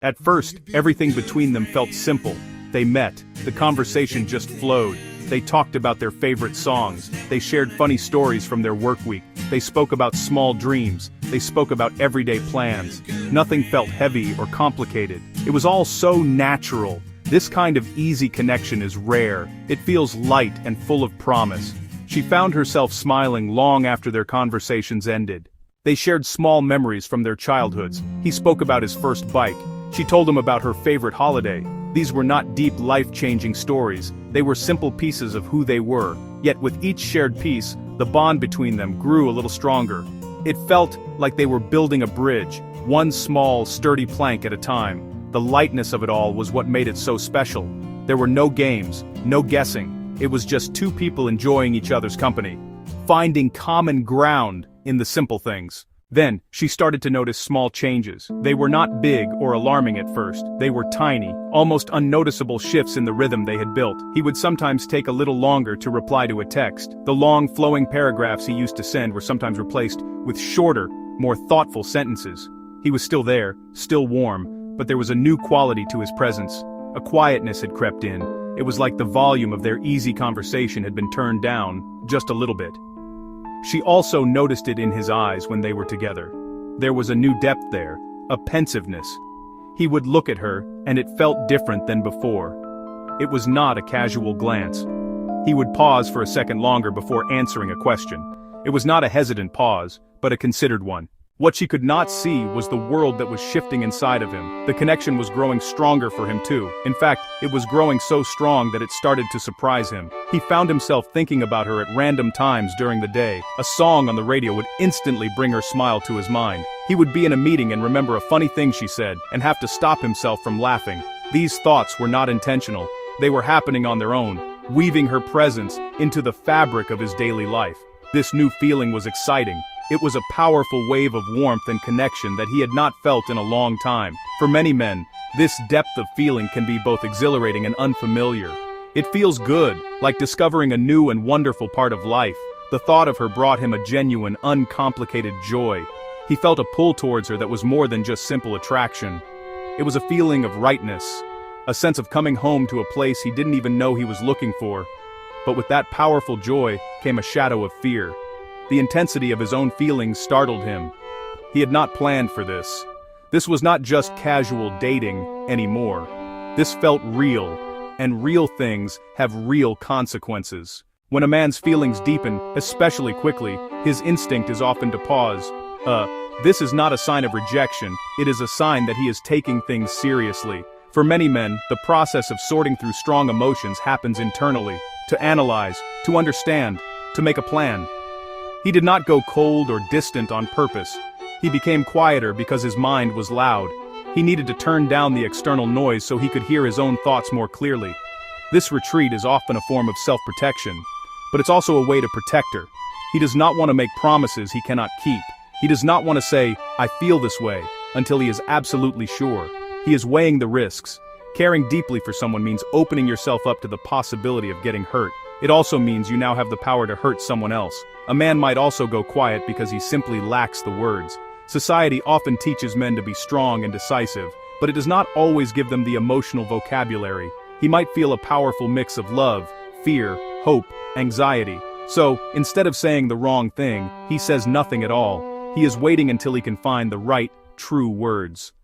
At first, everything between them felt simple. They met, the conversation just flowed. They talked about their favorite songs, they shared funny stories from their work week, they spoke about small dreams, they spoke about everyday plans. Nothing felt heavy or complicated. It was all so natural. This kind of easy connection is rare. It feels light and full of promise. She found herself smiling long after their conversations ended. They shared small memories from their childhoods. He spoke about his first bike. She told him about her favorite holiday. These were not deep life-changing stories. They were simple pieces of who they were. Yet with each shared piece, the bond between them grew a little stronger. It felt like they were building a bridge, one small, sturdy plank at a time. The lightness of it all was what made it so special. There were no games, no guessing. It was just two people enjoying each other's company, finding common ground in the simple things. Then, she started to notice small changes. They were not big or alarming at first. They were tiny, almost unnoticeable shifts in the rhythm they had built. He would sometimes take a little longer to reply to a text. The long, flowing paragraphs he used to send were sometimes replaced with shorter, more thoughtful sentences. He was still there, still warm, but there was a new quality to his presence. A quietness had crept in. It was like the volume of their easy conversation had been turned down, just a little bit. She also noticed it in his eyes when they were together. There was a new depth there, a pensiveness. He would look at her, and it felt different than before. It was not a casual glance. He would pause for a second longer before answering a question. It was not a hesitant pause, but a considered one. What she could not see was the world that was shifting inside of him. The connection was growing stronger for him too. In fact, it was growing so strong that it started to surprise him. He found himself thinking about her at random times during the day. A song on the radio would instantly bring her smile to his mind. He would be in a meeting and remember a funny thing she said, and have to stop himself from laughing. These thoughts were not intentional. They were happening on their own, weaving her presence into the fabric of his daily life. This new feeling was exciting. It was a powerful wave of warmth and connection that he had not felt in a long time. For many men, this depth of feeling can be both exhilarating and unfamiliar. It feels good, like discovering a new and wonderful part of life. The thought of her brought him a genuine, uncomplicated joy. He felt a pull towards her that was more than just simple attraction. It was a feeling of rightness, a sense of coming home to a place he didn't even know he was looking for. But with that powerful joy came a shadow of fear. The intensity of his own feelings startled him. He had not planned for this. This was not just casual dating anymore. This felt real, and real things have real consequences. When a man's feelings deepen, especially quickly, his instinct is often to pause. This is not a sign of rejection, it is a sign that he is taking things seriously. For many men, the process of sorting through strong emotions happens internally, to analyze, to understand, to make a plan. He did not go cold or distant on purpose. He became quieter because his mind was loud. He needed to turn down the external noise so he could hear his own thoughts more clearly. This retreat is often a form of self-protection, but it's also a way to protect her. He does not want to make promises he cannot keep. He does not want to say, "I feel this way," until he is absolutely sure. He is weighing the risks. Caring deeply for someone means opening yourself up to the possibility of getting hurt. It also means you now have the power to hurt someone else. A man might also go quiet because he simply lacks the words. Society often teaches men to be strong and decisive, but it does not always give them the emotional vocabulary. He might feel a powerful mix of love, fear, hope, anxiety. So, instead of saying the wrong thing, he says nothing at all. He is waiting until he can find the right, true words.